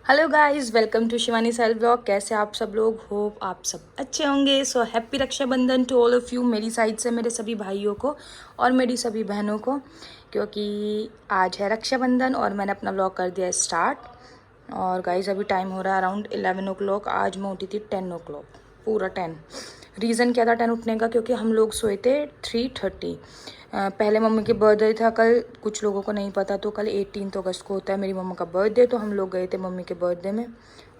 Hello guys, welcome to Shivani self blog. कैसे आप सब लोग? होप आप सब अच्छे होंगे। So happy Rakshabandhan to all of you, मेरी साइड से मेरे सभी भाइयों को और मेरी सभी बहनों को, क्योंकि आज है रक्षाबंधन और मैंने अपना ब्लॉग कर दिया स्टार्ट। और गाइस अभी टाइम हो रहा है अराउंड 11 o'clock। आज मैं उठी थी 10 o'clock, पूरा 10। रीज़न क्या था 10 उठने का? क्योंकि हम लोग सोए थे 3:30। पहले मम्मी के बर्थडे था कल, कुछ लोगों को नहीं पता, तो कल 18 अगस्त को होता है मेरी मम्मा का बर्थडे। तो हम लोग गए थे मम्मी के बर्थडे में।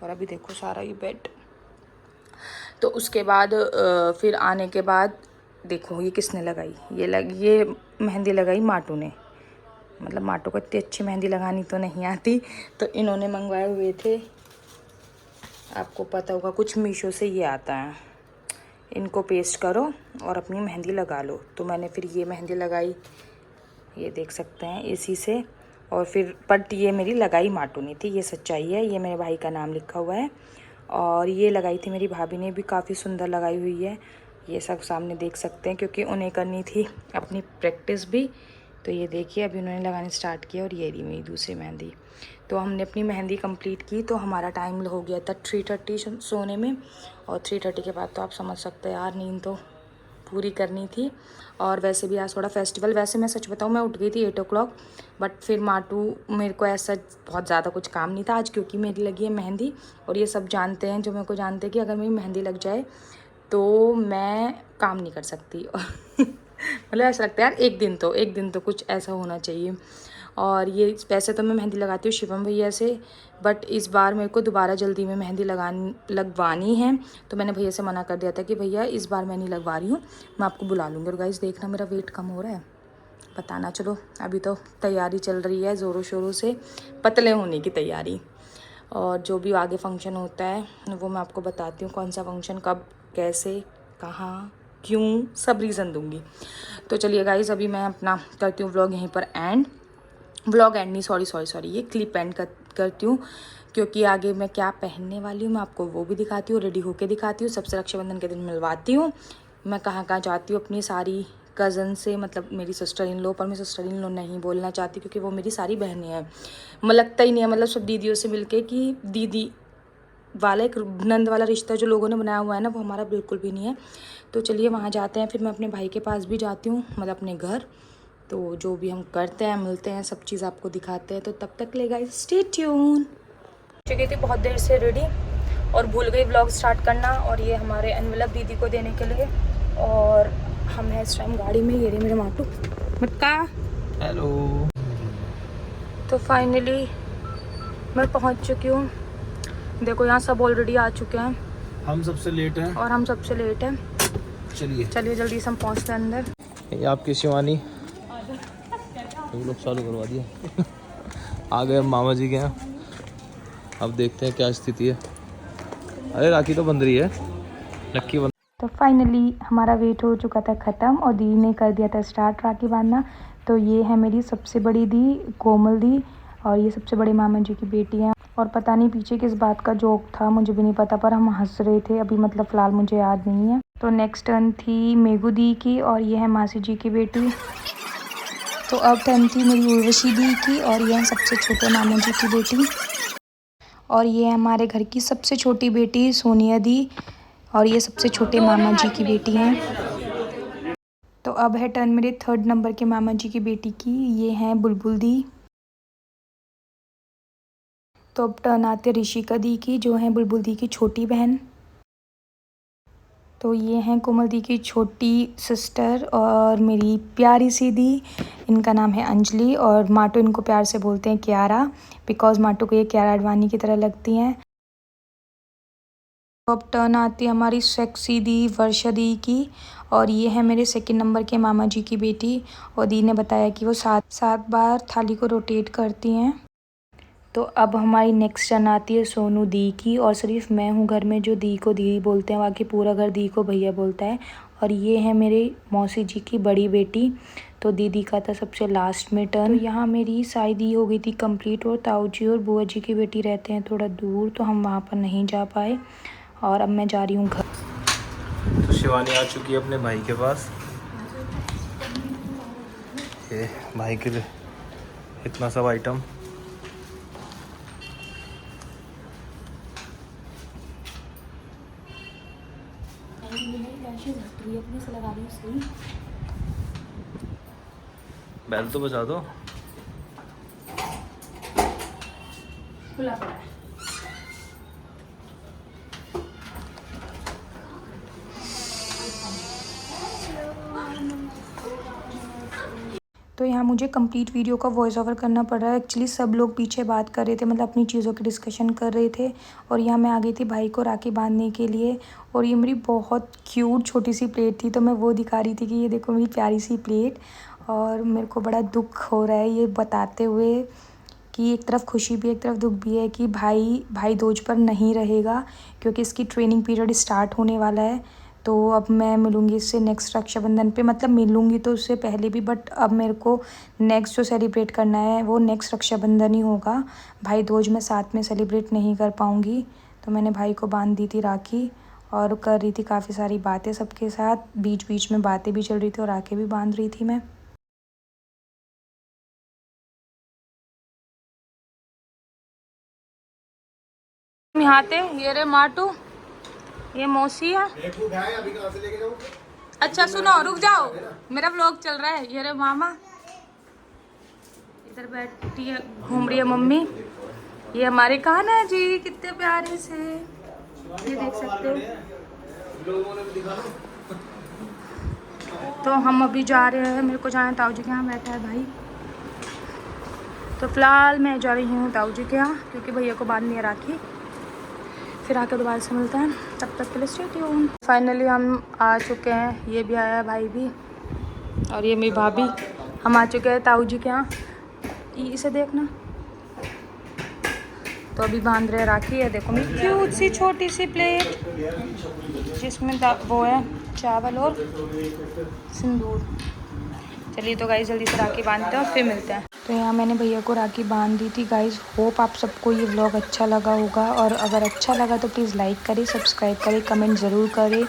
और अभी देखो सारा ये बेड। तो उसके बाद फिर आने के बाद देखो ये किसने लगाई, ये मेहंदी लगाई माटू ने। मतलब माटू को इतनी अच्छी मेहंदी लगानी तो नहीं आती, तो इन्होंने मंगवाए हुए थे, आपको पता होगा कुछ मीशो से ये आता है, इनको पेस्ट करो और अपनी मेहंदी लगा लो। तो मैंने फिर ये मेहंदी लगाई, ये देख सकते हैं इसी से। और फिर बट ये मेरी लगाई माटू नहीं थी, ये सच्चाई है। ये मेरे भाई का नाम लिखा हुआ है। और ये लगाई थी मेरी भाभी ने, भी काफ़ी सुंदर लगाई हुई है। ये सब सामने देख सकते हैं, क्योंकि उन्हें करनी थी अपनी प्रैक्टिस भी। तो ये देखिए अभी उन्होंने लगानी स्टार्ट किया। और ये रही मेरी दूसरी मेहंदी। तो हमने अपनी मेहंदी कंप्लीट की। तो हमारा टाइम हो गया था 3:30 सोने में। और 3:30 के बाद तो आप समझ सकते हैं यार, नींद तो पूरी करनी थी। और वैसे भी आज थोड़ा फेस्टिवल, वैसे मैं सच बताऊँ मैं उठ गई थी 8 o'clock, बट फिर माटू मेरे को ऐसा बहुत ज़्यादा कुछ काम नहीं था आज, क्योंकि मेरी लगी है मेहंदी। और ये सब जानते हैं जो मेरे को जानते हैं कि अगर मेरी मेहंदी लग जाए तो मैं काम नहीं कर सकती। मतलब ऐसा लगता है यार, एक दिन तो कुछ ऐसा होना चाहिए। और ये वैसे तो मैं मेहंदी लगाती हूँ शिवम भैया से, बट इस बार मेरे को दोबारा जल्दी में मेहंदी लगवानी है। तो मैंने भैया से मना कर दिया था कि भैया इस बार मैं नहीं लगवा रही हूँ, मैं आपको बुला लूँगी। और गाइस देखना मेरा वेट कम हो रहा है, बताना। चलो अभी तो तैयारी चल रही है ज़ोरों शोरों से, पतले होने की तैयारी। और जो भी आगे फंक्शन होता है वो मैं आपको बताती हूँ, कौन सा फंक्शन कब कैसे कहाँ क्यों, सब रीज़न दूँगी। तो चलिए गाइस अभी मैं अपना करती हूँ व्लॉग यहीं पर एंड। व्लॉग एंड नहीं, सॉरी, ये क्लिप एंड करती हूँ, क्योंकि आगे मैं क्या पहनने वाली हूँ मैं आपको वो भी दिखाती हूँ, रेडी होके दिखाती हूँ, सबसे रक्षाबंधन के दिन मिलवाती हूँ। मैं कहाँ कहाँ जाती हूँ अपनी सारी कज़न से, मतलब मेरी सिस्टर इन लो, पर मैं सिस्टर इन लो नहीं बोलना चाहती, क्योंकि वो मेरी सारी बहनें हैं। लगता ही नहीं है, मतलब सब दीदियों से मिलके कि दीदी वाला एक नंद वाला रिश्ता जो लोगों ने बनाया हुआ है ना, वो हमारा बिल्कुल भी नहीं है। तो चलिए वहाँ जाते हैं, फिर मैं अपने भाई के पास भी जाती हूँ, मतलब अपने घर। तो जो भी हम करते हैं मिलते हैं, सब चीज़ आपको दिखाते हैं। तो तब तक ले गाइस स्टे ट्यून। चुकी थी बहुत देर से रेडी और भूल गई व्लॉग स्टार्ट करना। और ये हमारे एनवेलप दीदी को देने के लिए, और हम हैं इस टाइम गाड़ी में। ये रही मेरे माटू मटका, हेलो। तो फाइनली मैं पहुंच चुकी हूँ। देखो यहाँ सब ऑलरेडी आ चुके हैं, हम सबसे लेट हैं और हम सबसे लेट हैं। चलिए जल्दी से हम पहुँचते हैं अंदर। ये आपकी शिवानी तो लोग चालू करवा दिया। आ गए हम मामा जी के यहाँ। अब देखते हैं क्या स्थिति है। अरे राखी तो बंद रही है, लक्की बंद। तो फाइनली हमारा वेट हो चुका था ख़त्म, और दी ने कर दिया था स्टार्ट राखी बांधना। तो ये है मेरी सबसे बड़ी दी कोमल दी, और ये सबसे बड़े मामा जी की बेटी हैं। और पता नहीं पीछे किस बात का जोक था, मुझे भी नहीं पता, पर हम हंस रहे थे अभी, मतलब फ़िलहाल मुझे याद नहीं है। तो नेक्स्ट टर्न थी मेघू दी की, और ये है मासी जी की बेटी। तो अब टर्न थी मेरी उर्वशी दी की, और ये है सबसे छोटे मामा जी की बेटी। और ये है हमारे घर की सबसे छोटी बेटी सोनिया दी, और ये सबसे छोटे मामा जी की बेटी हैं। तो अब है टर्न मेरे 3rd नंबर के मामा जी की बेटी की, ये हैं बुलबुल दी। तो अब टर्न आते ऋषिका दी की, जो हैं बुलबुल दी की छोटी बहन। तो ये हैं कोमल दी की छोटी सिस्टर और मेरी प्यारी सी दी, इनका नाम है अंजलि, और माटू इनको प्यार से बोलते हैं क्यारा, बिकॉज़ माटू को ये क्यारा अडवाणी की तरह लगती हैं। अब टर्न आती है हमारी सेक्सी दी वर्षा दी की, और ये है मेरे 2nd नंबर के मामा जी की बेटी। और दी ने बताया कि वो 7 बार थाली को रोटेट करती हैं। तो अब हमारी नेक्स्ट टर्न आती है सोनू दी की, और सिर्फ मैं हूँ घर में जो दी को दी बोलते हैं, बाकी पूरा घर दी को भैया बोलता है। और ये है मेरे मौसी जी की बड़ी बेटी। तो दीदी का था सबसे लास्ट में टर्न। तो यहाँ मेरी शादी हो गई थी कंप्लीट, और ताऊ जी और बुआ जी की बेटी रहते हैं थोड़ा दूर, तो हम वहाँ पर नहीं जा पाए। और अब मैं जा रही हूँ घर। तो शिवानी आ चुकी है अपने भाई के पास। ये भाई के लिए इतना सब आइटम। रैशेज हट रही है, अपने से लगा रही हूँ सही। बैल तो बजा दो। खुला पड़ा है। तो यहाँ मुझे कंप्लीट वीडियो का वॉइस ओवर करना पड़ रहा है। एक्चुअली सब लोग पीछे बात कर रहे थे, मतलब अपनी चीज़ों की डिस्कशन कर रहे थे, और यहाँ मैं आ गई थी भाई को राखी बांधने के लिए। और ये मेरी बहुत क्यूट छोटी सी प्लेट थी, तो मैं वो दिखा रही थी कि ये देखो मेरी प्यारी सी प्लेट। और मेरे को बड़ा दुख हो रहा है ये बताते हुए कि एक तरफ खुशी भी एक तरफ दुख भी है कि भाई दूज पर नहीं रहेगा, क्योंकि इसकी ट्रेनिंग पीरियड स्टार्ट होने वाला है। तो अब मैं मिलूँगी इससे नेक्स्ट रक्षाबंधन पे, मतलब मिलूँगी तो उससे पहले भी, बट अब मेरे को नेक्स्ट जो सेलिब्रेट करना है वो नेक्स्ट रक्षाबंधन ही होगा। भाई दूज मैं साथ में सेलिब्रेट नहीं कर पाऊँगी। तो मैंने भाई को बांध दी थी राखी और कर रही थी काफ़ी सारी बातें सबके साथ, बीच बीच में बातें भी चल रही थी और राखी भी बांध रही थी मैं। यहाँ थे ये रे माटू, ये मौसी है। अच्छा सुनो, रुक जाओ, मेरा व्लॉग चल रहा है। ये रे मामा, इधर बैठी है, घूम रही है मम्मी। ये हमारे कान्हा जी कितने प्यारे से, ये देख सकते हो। तो हम अभी जा रहे हैं, मेरे को जाना है ताऊ जी के यहाँ, बैठा है भाई। तो फिलहाल मैं जा रही हूँ ताऊ जी के यहाँ, क्योंकि भैया को बांधनी है राखी। फिर आके दोबारा से मिलते हैं, तब तक के लिए स्टे ट्यून। फाइनली हम आ चुके हैं, ये भी आया है भाई भी, और ये मेरी भाभी। हम आ चुके हैं ताऊ जी के यहाँ, इसे देखना। तो अभी बांध रहे राखी है, देखो मेरी क्यूट सी छोटी सी प्लेट जिसमें वो है चावल और सिंदूर। चलिए तो गाइस जल्दी से राखी बांधते हैं और फिर मिलते हैं। तो यहाँ मैंने भैया को राखी बांध दी थी गाइस। होप आप सबको ये व्लॉग अच्छा लगा होगा, और अगर अच्छा लगा तो प्लीज़ लाइक करें, सब्सक्राइब करें, कमेंट ज़रूर करें।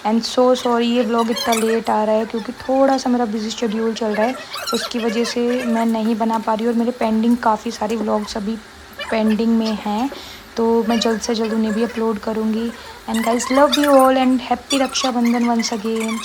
एंड सो सॉरी ये व्लॉग इतना लेट आ रहा है, क्योंकि थोड़ा सा मेरा बिजी शेड्यूल चल रहा है, उसकी वजह से मैं नहीं बना पा रही हूँ। और मेरे पेंडिंग काफ़ी सारे व्लॉग्स अभी पेंडिंग में हैं, तो मैं जल्द से जल्द उन्हें भी अपलोड करूँगी। And guys love you all and happy Rakshabandhan once again.